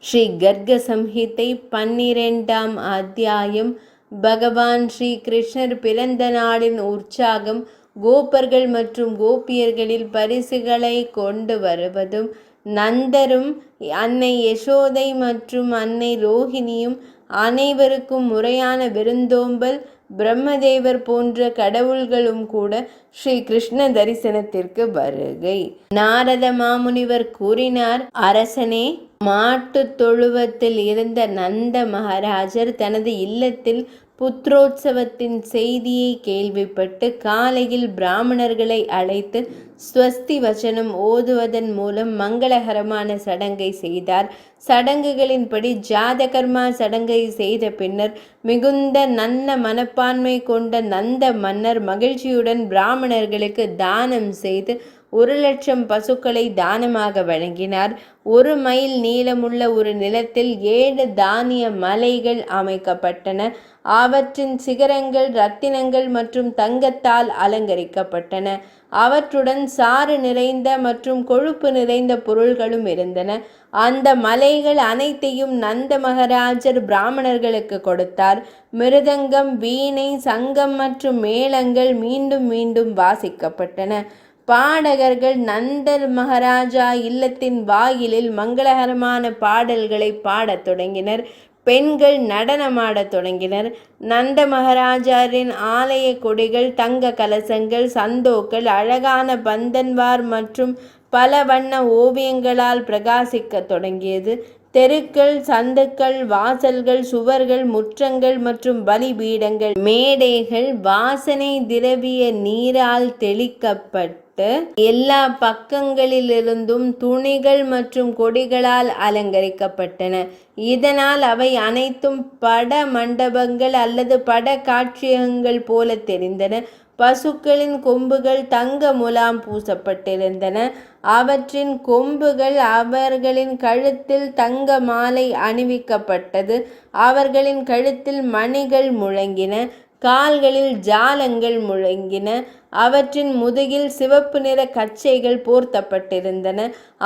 ஸ்ரீ கர்க சம்ஹிதை 12ஆம் அத்தியாயம். பகவான் ஸ்ரீ கிருஷ்ணர் பிறந்த நாளின் உற்சாகம், கோபர்கள் மற்றும் கோபியர்களில் பரிசுகளை கொண்டு வருவதும், நந்தரும் அன்னை யசோதை மற்றும் அன்னை ரோஹிணியும் அனைவருக்கும் முறையான விருந்தோம்பல், பிரம்மதேவர் போன்ற கடவுள்களும் கூட ஸ்ரீ கிருஷ்ண தரிசனத்திற்கு வருகை. நாரத மாமுனிவர் கூறினார், அரசனே, மாட்டு தொழுவத்தில் இருந்த நந்த மகாராஜர் தனது இல்லத்தில் புத்ரோத்சவத்தின் செய்தியை கேள்விப்பட்டு காலையில் பிராமணர்களை அழைத்து ஸ்வஸ்தி வச்சனம் ஓதுவதன் மூலம் மங்களகரமான சடங்கை செய்தார். சடங்குகளின்படி ஜாதகர்மா சடங்கை செய்த பின்னர் மிகுந்த நல்ல மனப்பான்மை கொண்ட நந்த மன்னர் மகிழ்ச்சியுடன் பிராமணர்களுக்கு தானம் செய்து 1,00,000 பசுக்களை தானமாக வழங்கினார். 1 மைல் நீளமுள்ள ஒரு நிலத்தில் 7 தானிய மலைகள் அமைக்கப்பட்டன. அவற்றின் சிகரங்கள் ரத்தினங்கள் மற்றும் தங்கத்தால் அலங்கரிக்கப்பட்டன. அவற்றுடன் சாறு நிறைந்த மற்றும் கொழுப்பு நிறைந்த பொருள்களும் இருந்தன. அந்த மலைகள் அனைத்தையும் நந்த மகாராஜர் பிராமணர்களுக்கு கொடுத்தார். மிருதங்கம், வீணை, சங்கம் மற்றும் மேளங்கள் மீண்டும் மீண்டும் வாசிக்கப்பட்டன. பாடகர்கள் நந்தர் மகாராஜா இல்லத்தின் வாயிலில் மங்களகரமான பாடல்களை பாடத் தொடங்கினர். பெண்கள் நடனமாடத் தொடங்கினர். நந்த மகாராஜரின் ஆலய கொடிகள், தங்க கலசங்கள், சந்தோக்கள், அழகான பந்தன்வார் மற்றும் பல வண்ண ஓவியங்களால் பிரகாசிக்க தொடங்கியது. தெருக்கள், சந்துக்கள், வாசல்கள், சுவர்கள், முற்றங்கள் மற்றும் பலிபீடங்கள், மேடைகள் வாசனை திரவிய நீரால் தெளிக்கப்பட்டு எல்லா பக்கங்களிலிருந்தும் துணிகள் மற்றும் கொடிகளால் அலங்கரிக்கப்பட்டன. இதனால் அவை அனைத்தும் பட மண்டபங்கள் அல்லது பட காட்சியகங்கள் போல தெரிந்தன. பசுக்களின் கொம்புகள் தங்க முலாம் பூசப்பட்டிருந்தன. அவற்றின் கொம்புகள் அவர்களின் கழுத்தில் தங்க மாலை அணிவிக்கப்பட்டது. அவர்களின் கழுத்தில் மணிகள் முழங்கின. கால்களில் ஜாலங்கள் முழங்கின. அவற்றின் முதுகில் சிவப்பு நிற கச்சைகள் போர்த்தப்பட்டிருந்தன.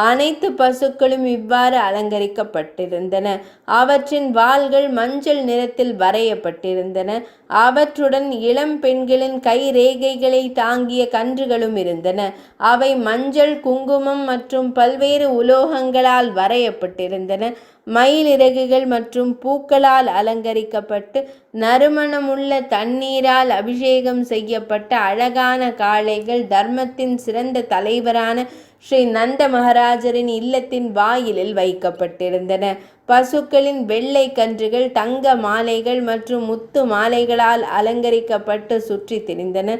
அனைத்து பசுக்களும் இவ்வாறு அலங்கரிக்கப்பட்டிருந்தன. அவற்றின் வால்கள் மஞ்சள் நிறத்தில் வரையப்பட்டிருந்தன. அவற்றுடன் இளம் பெண்களின் கை ரேகைகளை தாங்கிய கன்றுகளும் இருந்தன. அவை மஞ்சள், குங்குமம் மற்றும் பல்வேறு உலோகங்களால் வரையப்பட்டிருந்தன. மயிலிறகுகள் மற்றும் பூக்களால் அலங்கரிக்கப்பட்டு நறுமணமுள்ள தண்ணீரால் அபிஷேகம் செய்யப்பட்ட அழகான காளைகள் தர்மத்தின் சிறந்த தலைவரான ஸ்ரீ நந்த மகாராஜரின் இல்லத்தின் வாயிலில் வைக்கப்பட்டிருந்தன. பசுக்களின் வெள்ளை கன்றுகள் தங்க மாலைகள் மற்றும் முத்து மாலைகளால் அலங்கரிக்கப்பட்டு சுற்றி திரிந்தன.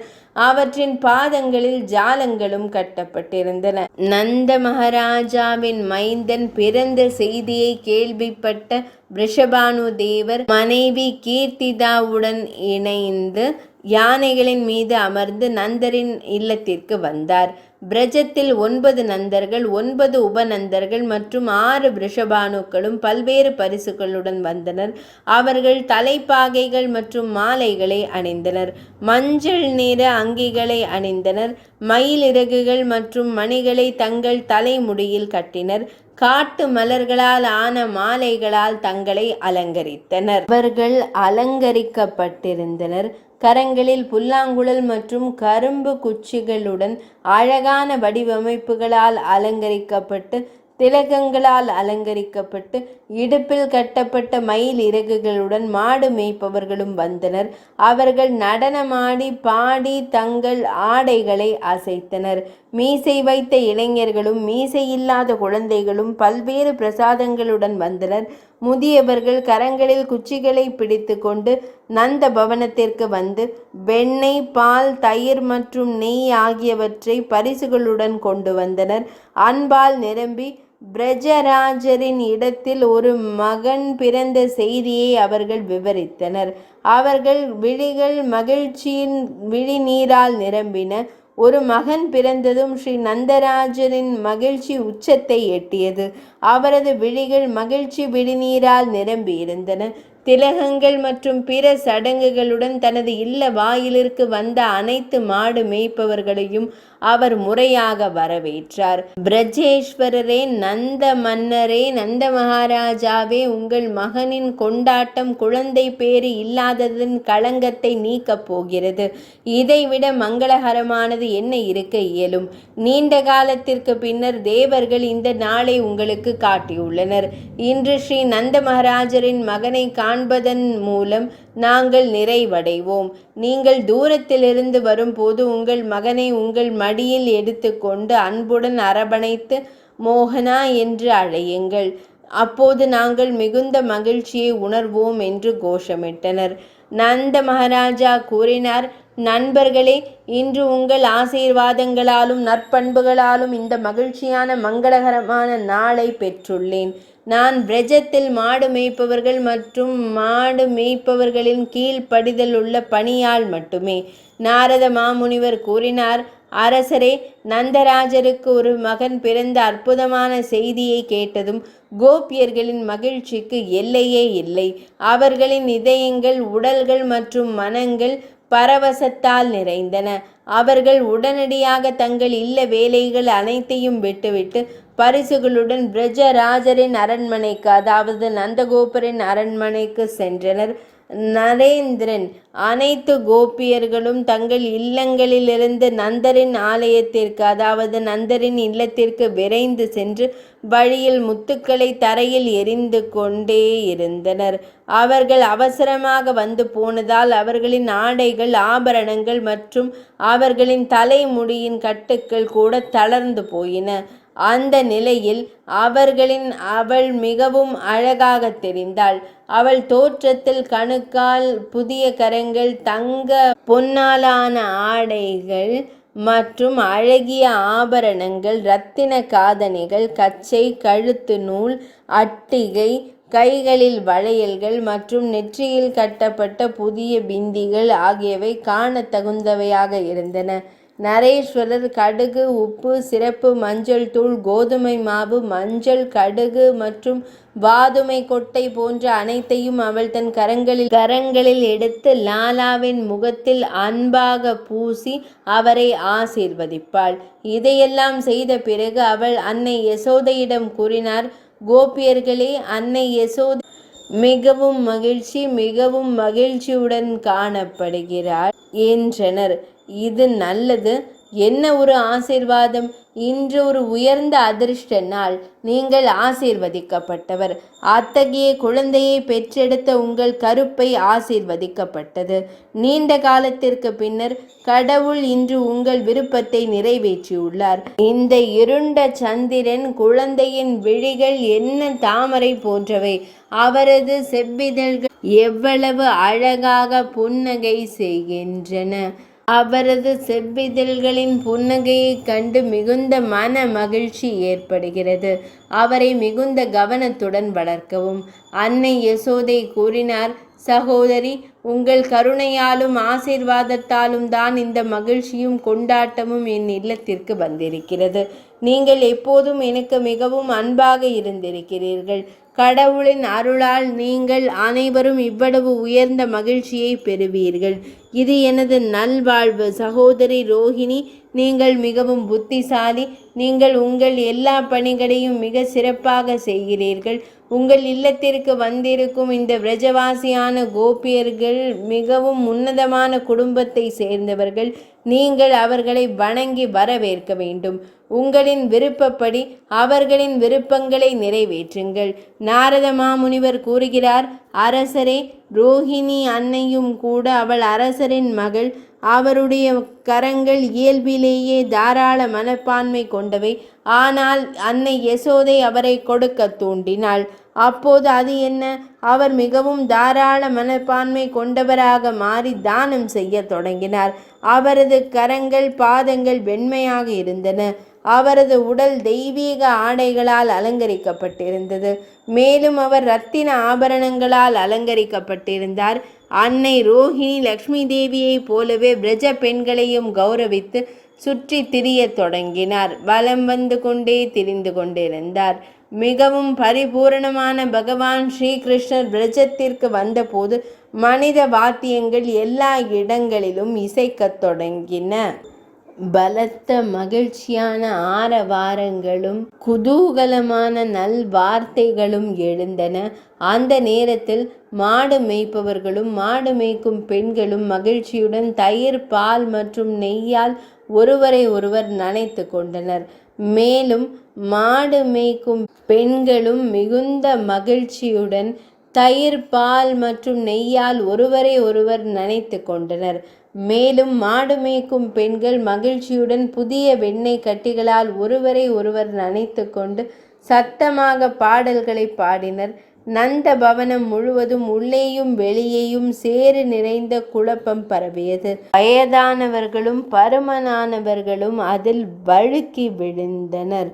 அவற்றின் பாதங்களில் ஜாலங்களும் கட்டப்பட்டிருந்தன. நந்த மகாராஜாவின் மைந்தன் பிறந்த செய்தியை கேள்விப்பட்ட ரிஷபானு தேவர் மனைவி கீர்த்திதாவுடன் இணைந்து யானைகளின் மீது அமர்ந்து நந்தரின் இல்லத்திற்கு வந்தார். பிரஜத்தில் 9 நந்தர்கள், 9 உபநந்தர்கள் மற்றும் 6 ரிஷபானுக்களும் பல்வேறு பரிசுகளுடன் வந்தனர். அவர்கள் தலைப்பாகைகள் மற்றும் மாலைகளை அணிந்தனர். மஞ்சள் நிற அங்கிகளை அணிந்தனர். மயிலிறகுகள் மற்றும் மணிகளை தங்கள் தலைமுடியில் கட்டினர். காட்டு மலர்களால் ஆன மாலைகளால் தங்களை அலங்கரித்தனர். அவர்கள் அலங்கரிக்கப்பட்டிருந்தனர். கரங்களில் புல்லாங்குழல் மற்றும் கரும்பு குச்சிகளுடன் அழகான வடிவமைப்புகளால் அலங்கரிக்கப்பட்டு திலகங்களால் அலங்கரிக்கப்பட்டு இடுப்பில் கட்டப்பட்ட மயில் இறகுகளுடன் மாடு மேய்ப்பவர்களும் வந்தனர். அவர்கள் நடனமாடி பாடி தங்கள் ஆடைகளை அசைத்தனர். மீசை வைத்த இளைஞர்களும் மீசையில்லாத குழந்தைகளும் பல்வேறு பிரசாதங்களுடன் வந்தனர். முதியவர்கள் கரங்களில் குச்சிகளை பிடித்து கொண்டு நந்த பவனத்திற்கு வந்து வெண்ணெய், பால், தயிர் மற்றும் நெய் ஆகியவற்றை பரிசுகளுடன் கொண்டு வந்தனர். அன்பால் நிரம்பி பிரஜராஜரின் இடத்தில் ஒரு மகன் பிறந்த செய்தியை அவர்கள் விவரித்தனர். அவர்கள் விழிகள் மகிழ்ச்சியின் விழிநீரால் நிரம்பின. ஒரு மகன் பிறந்ததும் ஸ்ரீ நந்தராஜரின் மகிழ்ச்சி உச்சத்தை எட்டியது. அவரது விழிகள் மகிழ்ச்சி விழிநீரால் நிரம்பியிருந்தன. திலகங்கள் மற்றும் பிற சடங்குகளுடன் தனது இல்ல வாயிலிற்கு வந்த அனைத்து மாடு மேய்ப்பவர்களையும் அவர் முறையாக வரவேற்றார். பிரஜேஸ்வரரே, நந்த மன்னரே, நந்த மகாராஜாவே, உங்கள் மகனின் கொண்டாட்டம் குழந்தை பேறு இல்லாததன் களங்கத்தை நீக்கப் போகிறது. இதைவிட மங்களகரமானது என்ன இருக்க இயலும்? நீண்ட காலத்திற்கு பின்னர் தேவர்கள் இந்த நாளை உங்களுக்கு காட்டியுள்ளனர். இன்று ஸ்ரீ நந்த மகாராஜரின் மகனை காண்பதன் மூலம் நாங்கள் நிறைவடைவோம். நீங்கள் தூரத்திலிருந்து வரும்போது உங்கள் மகனை உங்கள் மடியில் எடுத்துக்கொண்டு அன்புடன் அரவணைத்து மோகனா என்று அழையுங்கள். அப்போது நாங்கள் மிகுந்த மகிழ்ச்சியை உணர்வோம் என்று கோஷமிட்டனர். நந்த மகாராஜா கூறினார், நண்பர்களே, இன்று உங்கள் ஆசீர்வாதங்களாலும் நற்பண்புகளாலும் இந்த மகிழ்ச்சியான மங்களகரமான நாளை பெற்றுள்ளேன். நான் பிரஜத்தில் மாடு மேய்ப்பவர்கள் மற்றும் மாடு மேய்ப்பவர்களின் கீழ் படிதல் உள்ள பணியாள் மட்டுமே. நாரத மாமுனிவர் கூறினார், அரசரே, நந்தராஜருக்கு ஒரு மகன் பிறந்த அற்புதமான செய்தியை கேட்டதும் கோபியர்களின் மகிழ்ச்சிக்கு எல்லையே இல்லை. அவர்களின் இதயங்கள், உடல்கள் மற்றும் மனங்கள் பரவசத்தால் நிறைந்தன. அவர்கள் உடனடியாக தங்கள் இல்ல வேலைகள் அனைத்தையும் விட்டுவிட்டு பரிசுகளுடன் பிரஜராஜரின் அரண்மனைக்கு, அதாவது நந்தகோபரின் அரண்மனைக்கு சென்றனர். நரேந்திரன் அனைத்து கோபியர்களும் தங்கள் இல்லங்களிலிருந்து நந்தரின் ஆலயத்திற்கு, அதாவது நந்தரின் இல்லத்திற்கு விரைந்து சென்று வழியில் முத்துக்களை தரையில் எறிந்து கொண்டே இருந்தனர். அவர்கள் அவசரமாக வந்து போனதால் அவர்களின் ஆடைகள், ஆபரணங்கள் மற்றும் அவர்களின் தலைமுடியின் கட்டுக்கள் கூட தளர்ந்து போயின. அந்த நிலையில் அவள் மிகவும் அழகாக தெரிந்தாள். அவள் தோற்றத்தில் கணுக்கால், புதிய கரங்கள், தங்க பொன்னாலான ஆடைகள் மற்றும் அழகிய ஆபரணங்கள், இரத்தின காதணிகள், கச்சை, கழுத்து நூல், அட்டிகை, கைகளில் வளையல்கள் மற்றும் நெற்றியில் கட்டப்பட்ட புதிய பிந்திகள் ஆகியவை காண தகுந்தவையாக இருந்தன. நரேஸ்வரர் கடுகு, உப்பு, சிரப்பு, மஞ்சள் தூள், கோதுமை மாவு, மஞ்சள், கடுகு மற்றும் வாதுமை கொட்டை போன்ற அனைத்தையும் அவள் தன் கரங்களில் எடுத்து லாலாவின் முகத்தில் அன்பாக பூசி அவரை ஆசீர்வதிப்பாள். இதையெல்லாம் செய்த பிறகு அவள் அன்னை யசோதையிடம் கூறினார், கோபியர்களே, அன்னை யசோதை மிகவும் மகிழ்ச்சியுடன் காணப்படுகிறாள் என்றனர். இது நல்லது. என்ன ஒரு ஆசீர்வாதம்! இன்று ஒரு உயர்ந்த அதிர்ஷ்ட நாள். நீங்கள் ஆசீர்வதிக்கப்பட்டவர். அத்தகைய குழந்தையை பெற்றெடுத்த உங்கள் கருப்பை ஆசீர்வதிக்கப்பட்டது. நீண்ட காலத்திற்கு பின்னர் கடவுள் இன்று உங்கள் விருப்பத்தை நிறைவேற்றியுள்ளார். இந்த இருண்ட சந்திரன் குழந்தையின் விழிகள் என்ன தாமரை போன்றவை. அவரது செவ்விதழ்கள் எவ்வளவு அழகாக புன்னகை செய்கின்றன. அவரது செவ்விதழ்களின் புன்னகையைக் கண்டு மிகுந்த மன மகிழ்ச்சி ஏற்படுகிறது. அவரை மிகுந்த கவனத்துடன் வளர்க்கவும். அன்னை யசோதை கூறினார், சகோதரி, உங்கள் கருணையாலும் ஆசீர்வாதத்தாலும் தான் இந்த மகிழ்ச்சியும் கொண்டாட்டமும் என் இல்லத்திற்கு வந்திருக்கிறது. நீங்கள் எப்போதும் எனக்கு மிகவும் அன்பாக இருந்திருக்கிறீர்கள். கடவுளின் அருளால் நீங்கள் அனைவரும் இவ்வளவு உயர்ந்த மகிழ்ச்சியை பெறுவீர்கள். இது எனது நல்வாழ்வு. சகோதரி ரோஹிணி, நீங்கள் மிகவும் புத்திசாலி. நீங்கள் உங்கள் எல்லா பணிகளையும் மிக சிறப்பாக செய்கிறீர்கள். உங்கள் இல்லத்திற்கு வந்திருக்கும் இந்த விரஜவாசியான கோபியர்கள் மிகவும் உன்னதமான குடும்பத்தை சேர்ந்தவர்கள். நீங்கள் அவர்களை வணங்கி வரவேற்க வேண்டும். உங்களின் விருப்பப்படி அவர்களின் விருப்பங்களை நிறைவேற்றுங்கள். நாரத மாமுனிவர் கூறுகிறார், அரசரே, ரோஹிணி அன்னையும் கூட அவள் அரசரின் மகள். அவருடைய கரங்கள் இயல்பிலேயே தாராள மனப்பான்மை கொண்டவை. ஆனால் அன்னை யசோதை அவரை கொடுக்க தூண்டினாள். அப்போது அது என்ன? அவர் மிகவும் தாராள மனப்பான்மை கொண்டவராக மாறி தானம் செய்ய தொடங்கினார். அவரது கரங்கள், பாதங்கள் வெண்மையாக இருந்தன. அவரது உடல் தெய்வீக ஆடைகளால் அலங்கரிக்கப்பட்டிருந்தது. மேலும் அவர் இரத்தின ஆபரணங்களால் அலங்கரிக்கப்பட்டிருந்தார். அன்னை ரோஹிணி லக்ஷ்மி தேவியைப் போலவே பிரஜ பெண்களையும் கௌரவித்து சுற்றி திரிய தொடங்கினார். வலம் வந்து கொண்டே திரிந்து கொண்டிருந்தார். மிகவும் பரிபூரணமான பகவான் ஸ்ரீகிருஷ்ணர் பிரஜத்திற்கு வந்தபோது மனித வாத்தியங்கள் எல்லா இடங்களிலும் இசைக்கத் தொடங்கின. பலத்த மகிழ்ச்சியான ஆரவாரங்களும் குதூகலமான நல்வார்த்தைகளும் எழுந்தன. அந்த நேரத்தில் மாடு மேய்ப்பவர்களும் மாடு மேய்க்கும் பெண்களும் மகிழ்ச்சியுடன் தயிர், பால் மற்றும் நெய்யால் ஒருவரை ஒருவர் நனைத்து கொண்டனர். மேலும் மாடு மேய்க்கும் பெண்களும் மிகுந்த மகிழ்ச்சியுடன் தயிர், பால் மற்றும் நெய்யால் ஒருவரை ஒருவர் நனைத்து கொண்டனர். மேலும் மாடு மேய்க்கும் பெண்கள் மகிழ்ச்சியுடன் புதிய வெண்ணெய் கட்டிகளால் ஒருவரை ஒருவர் நனைத்து கொண்டு சத்தமாக பாடல்களை பாடினர். நந்த பவனம் முழுவதும் உள்ளேயும் வெளியேயும் சேறு நிறைந்த குழப்பம் பரவியது. வயதானவர்களும் பருமனானவர்களும் அதில் வழுக்கி விழுந்தனர்.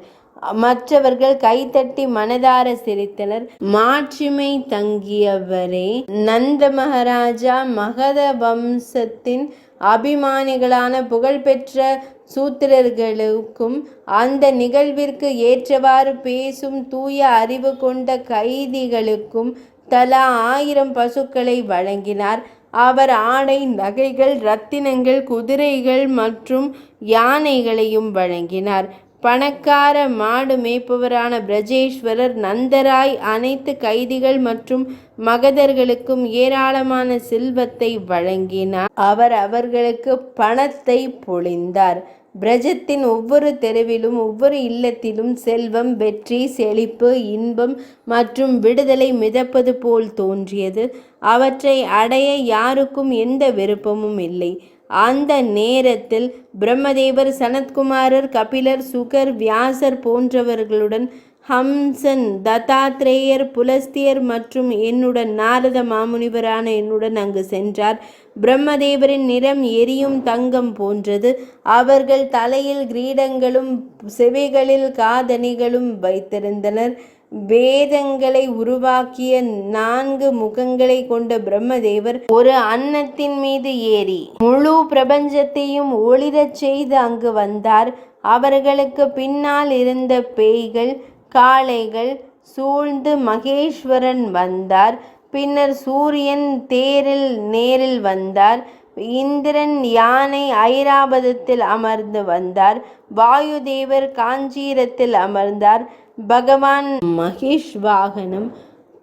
மற்றவர்கள் கைத்தட்டி மனதார சிரித்தனர். மாட்சிமை தங்கியவரே, நந்த மகாராஜா மகத வம்சத்தின் அபிமானிகளான புகழ்பெற்ற சூத்திரர்களுக்கும் அந்த நிகழ்விற்கு ஏற்றவாறு பேசும் தூய அறிவு கொண்ட கைதிகளுக்கும் தலா 1000 பசுக்களை வழங்கினார். அவர் ஆடை, நகைகள், இரத்தினங்கள், குதிரைகள் மற்றும் யானைகளையும் வழங்கினார். பணக்கார மாடு மேய்ப்பவரான பிரஜேஸ்வரர் நந்தராய் அனைத்து கைதிகள் மற்றும் மகதர்களுக்கும் ஏராளமான செல்வத்தை வழங்கினார். அவர் அவர்களுக்கு பணத்தை பொழிந்தார். பிரஜத்தின் ஒவ்வொரு தெருவிலும் ஒவ்வொரு இல்லத்திலும் செல்வம், வெற்றி, செழிப்பு, இன்பம் மற்றும் விடுதலை மிதப்பது போல் தோன்றியது. அவற்றை அடைய யாருக்கும் எந்த விருப்பமும் இல்லை. அந்த நேரத்தில் பிரம்மதேவர், சனத்குமாரர், கபிலர், சுகர், வியாசர் போன்றவர்களுடன் ஹம்சன், தத்தாத்ரேயர், புலஸ்தியர் மற்றும் என்னுடன் நாரத மாமுனிவரான என்னுடன் அங்கு சென்றார். பிரம்மதேவரின் நிறம் எரியும் தங்கம் போன்றது. அவர்கள் தலையில் கிரீடங்களும் செவிகளில் காதணிகளும் வைத்திருந்தனர். வேதங்களை உருவாக்கிய 4 முகங்களை கொண்ட பிரம்மதேவர் ஒரு அன்னத்தின் மீது ஏறி முழு பிரபஞ்சத்தையும் ஒளிரச் செய்து அங்கு வந்தார். அவர்களுக்கு பின்னால் இருந்த பேய்கள், காளைகள் சூழ்ந்து மகேஸ்வரன் வந்தார். பின்னர் சூரியன் தேரில் நேரில் வந்தார். இந்திரன் யானை ஐராவதத்தில் அமர்ந்து வந்தார். வாயுதேவர் காஞ்சீரத்தில் அமர்ந்தார். பகவான் மகேஷ்வாகனம்,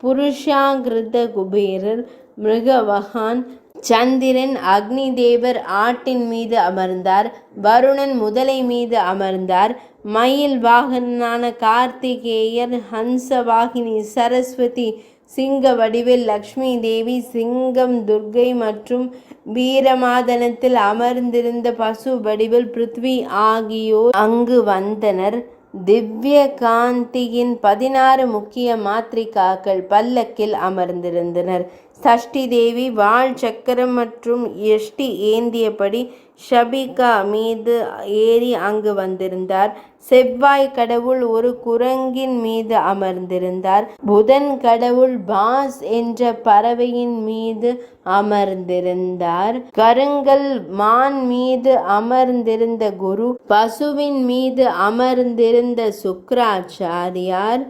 புருஷாகிருத குபேரர், மிருகவகான், சந்திரன், அக்னி தேவர் ஆட்டின் மீது அமர்ந்தார். வருணன் முதலை மீது அமர்ந்தார். மயில் வாகனான கார்த்திகேயர், ஹம்சவாகினி சரஸ்வதி சிங்க வடிவில், லக்ஷ்மி தேவி சிங்கம், துர்க்கை மற்றும் வீரமாதனத்தில் அமர்ந்திருந்த பசு வடிவில் பிருத்வி ஆகியோர் அங்கு வந்தனர். திவ்ய காந்தியின் 16 முக்கிய மாத்ரிகாக்கள் பல்லக்கில் அமர்ந்திருந்தனர். சஷ்டி தேவி வாள், சக்கரம் மற்றும் யஷ்டி ஏந்தியபடி ஷபிகா மீது ஏறி அங்கு வந்திருந்தார். செவ்வாய் கடவுள் ஒரு குரங்கின் மீது அமர்ந்திருந்தார். புதன் கடவுள் பாஸ் என்ற பறவையின் மீது அமர்ந்திருந்தார். கருங்கல் மான் மீது அமர்ந்திருந்த குரு, பசுவின் மீது அமர்ந்திருந்த சுக்ராச்சாரியார்,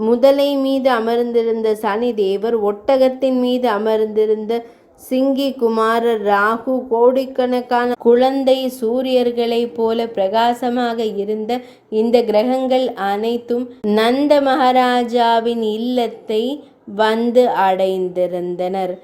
முதலை மீது அமர்ந்திருந்த சனி தேவர், ஒட்டகத்தின் மீது அமர்ந்திருந்த சிங்கி குமாரர் ராகு, கோடிக்கணக்கான குழந்தை சூரியர்களைப் போல பிரகாசமாக இருந்த இந்த கிரகங்கள் அனைத்தும் நந்த மகாராஜாவின் இல்லத்தை வந்து அடைந்திருந்தனர்.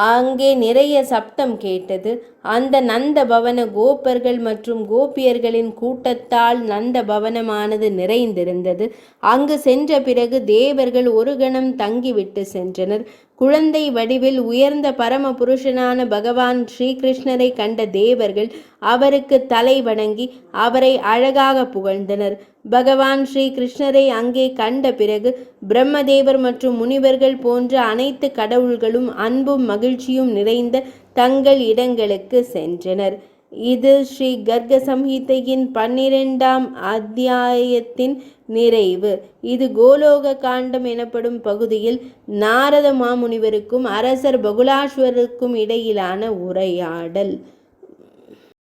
அங்கே நிறைய சப்தம் கேட்டது. அந்த நந்த பவன கோப்பர்கள் மற்றும் கோபியர்களின் கூட்டத்தால் நந்த பவனமானது நிறைந்திருந்தது. அங்கு சென்ற பிறகு தேவர்கள் ஒரு கணம் தங்கிவிட்டு சென்றனர். குழந்தை வடிவில் உயர்ந்த பரம புருஷனான பகவான் ஸ்ரீகிருஷ்ணரை கண்ட தேவர்கள் அவருக்கு தலை வணங்கி அவரை அழகாக புகழ்ந்தனர். பகவான் ஸ்ரீ கிருஷ்ணரை அங்கே கண்ட பிறகு பிரம்மதேவர் மற்றும் முனிவர்கள் போன்ற அனைத்து கடவுள்களும் அன்பும் மகிழ்ச்சியும் நிறைந்த தங்கள் இடங்களுக்கு சென்றனர். இது ஸ்ரீ கர்க சம்ஹிதையின் 12ஆம் அத்தியாயத்தின் நிறைவு. இது கோலோக காண்டம் எனப்படும் பகுதியில் நாரத மாமுனிவருக்கும் அரசர் பகுலாஸ்வருக்கும் இடையிலான உரையாடல்.